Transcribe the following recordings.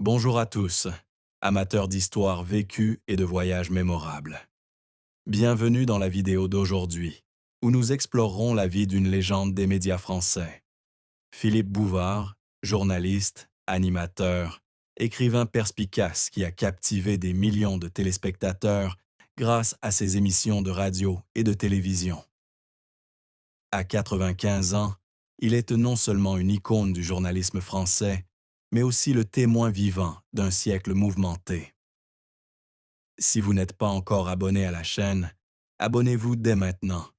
Bonjour à tous, amateurs d'histoires vécues et de voyages mémorables. Bienvenue dans la vidéo d'aujourd'hui, où nous explorerons la vie d'une légende des médias français. Philippe Bouvard, journaliste, animateur, écrivain perspicace qui a captivé des millions de téléspectateurs grâce à ses émissions de radio et de télévision. À 95 ans, il est non seulement une icône du journalisme français, mais aussi le témoin vivant d'un siècle mouvementé. Si vous n'êtes pas encore abonné à la chaîne, abonnez-vous dès maintenant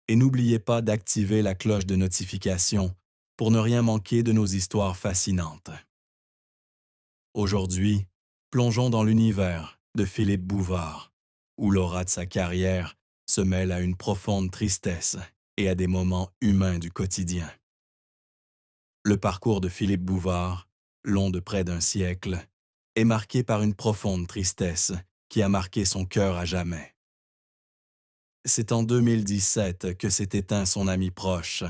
et n'oubliez pas d'activer la cloche de notification pour ne rien manquer de nos histoires fascinantes. Aujourd'hui, plongeons dans l'univers de Philippe Bouvard, où l'aura de sa carrière se mêle à une profonde tristesse et à des moments humains du quotidien. Le parcours de Philippe Bouvard, long de près d'un siècle, est marqué par une profonde tristesse qui a marqué son cœur à jamais. C'est en 2017 que s'est éteint son ami proche,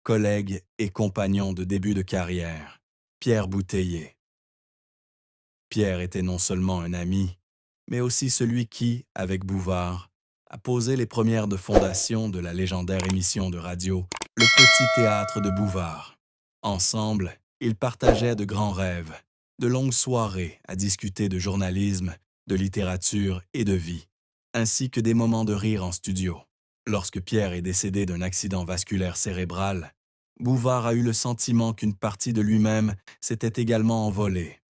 collègue et compagnon de début de carrière, Pierre Bouteiller. Pierre était non seulement un ami, mais aussi celui qui, avec Bouvard, a posé les premières de fondation de la légendaire émission de radio Le Petit Théâtre de Bouvard. Ensemble, ils partageaient de grands rêves, de longues soirées à discuter de journalisme, de littérature et de vie, ainsi que des moments de rire en studio. Lorsque Pierre est décédé d'un accident vasculaire cérébral, Bouvard a eu le sentiment qu'une partie de lui-même s'était également envolée.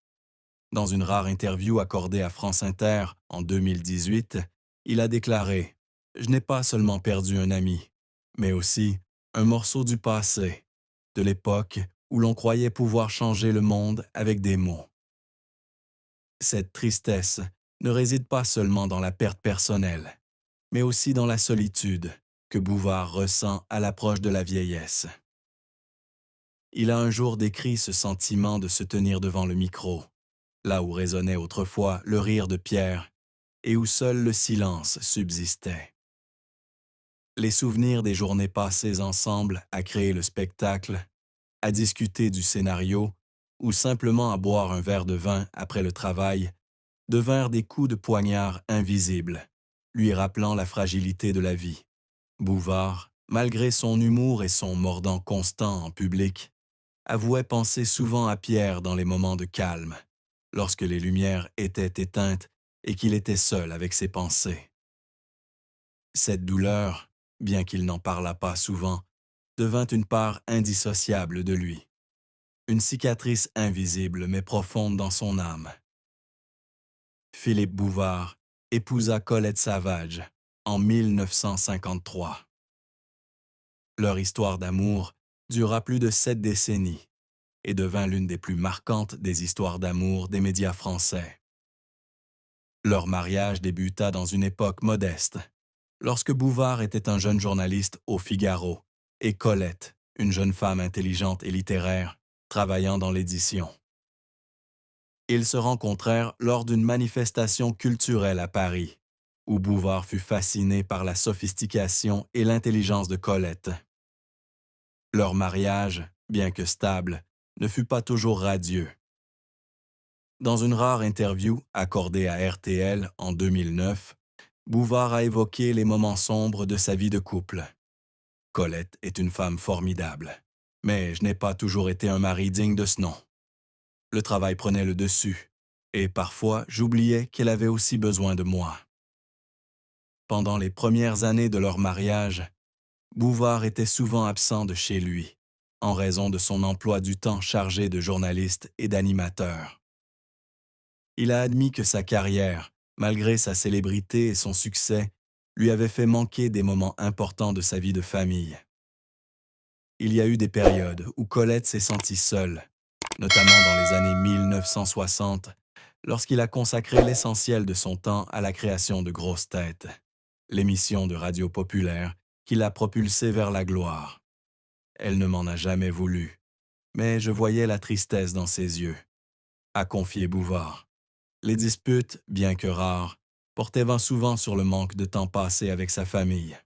Dans une rare interview accordée à France Inter en 2018, il a déclaré « Je n'ai pas seulement perdu un ami, mais aussi un morceau du passé, de l'époque où l'on croyait pouvoir changer le monde avec des mots. » Cette tristesse ne réside pas seulement dans la perte personnelle, mais aussi dans la solitude que Bouvard ressent à l'approche de la vieillesse. Il a un jour décrit ce sentiment de se tenir devant le micro, là où résonnait autrefois le rire de Pierre et où seul le silence subsistait. Les souvenirs des journées passées ensemble à créer le spectacle, à discuter du scénario ou simplement à boire un verre de vin après le travail devinrent des coups de poignard invisibles, lui rappelant la fragilité de la vie. Bouvard, malgré son humour et son mordant constant en public, avouait penser souvent à Pierre dans les moments de calme, lorsque les lumières étaient éteintes et qu'il était seul avec ses pensées. Cette douleur, bien qu'il n'en parlât pas souvent, devint une part indissociable de lui, une cicatrice invisible mais profonde dans son âme. Philippe Bouvard épousa Colette Savage en 1953. Leur histoire d'amour dura plus de 7 décennies et devint l'une des plus marquantes des histoires d'amour des médias français. Leur mariage débuta dans une époque modeste, lorsque Bouvard était un jeune journaliste au Figaro et Colette, une jeune femme intelligente et littéraire, travaillant dans l'édition. Ils se rencontrèrent lors d'une manifestation culturelle à Paris, où Bouvard fut fasciné par la sophistication et l'intelligence de Colette. Leur mariage, bien que stable, ne fut pas toujours radieux. Dans une rare interview accordée à RTL en 2009, Bouvard a évoqué les moments sombres de sa vie de couple. Colette est une femme formidable, mais je n'ai pas toujours été un mari digne de ce nom. Le travail prenait le dessus, et parfois j'oubliais qu'elle avait aussi besoin de moi. Pendant les premières années de leur mariage, Bouvard était souvent absent de chez lui, en raison de son emploi du temps chargé de journaliste et d'animateur. Il a admis que sa carrière, malgré sa célébrité et son succès, lui avait fait manquer des moments importants de sa vie de famille. Il y a eu des périodes où Colette s'est sentie seule, notamment dans les années 1960, lorsqu'il a consacré l'essentiel de son temps à la création de Grosses Têtes, l'émission de radio populaire qui l'a propulsée vers la gloire. Elle ne m'en a jamais voulu, mais je voyais la tristesse dans ses yeux, a confié Bouvard. Les disputes, bien que rares, portaient vent souvent sur le manque de temps passé avec sa famille.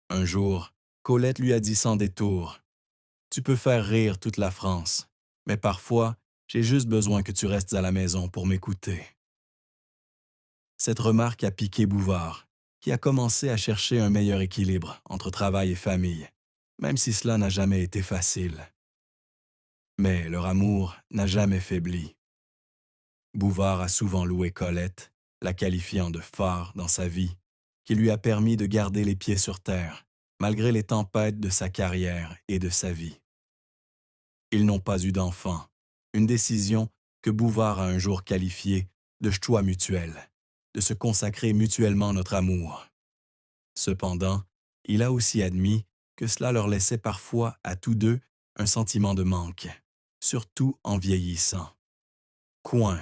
Un jour, Colette lui a dit sans détour « Tu peux faire rire toute la France, mais parfois, J'ai juste besoin que tu restes à la maison pour m'écouter. Cette remarque a piqué Bouvard, qui a commencé à chercher un meilleur équilibre entre travail et famille, même si cela n'a jamais été facile. Mais leur amour n'a jamais faibli. Bouvard a souvent loué Colette, la qualifiant de phare dans sa vie, qui lui a permis de garder les pieds sur terre, malgré les tempêtes de sa carrière et de sa vie. Ils n'ont pas eu d'enfant, une décision que Bouvard a un jour qualifiée de choix mutuel, de se consacrer mutuellement notre amour. Cependant, il a aussi admis que cela leur laissait parfois à tous deux un sentiment de manque, surtout en vieillissant. Coin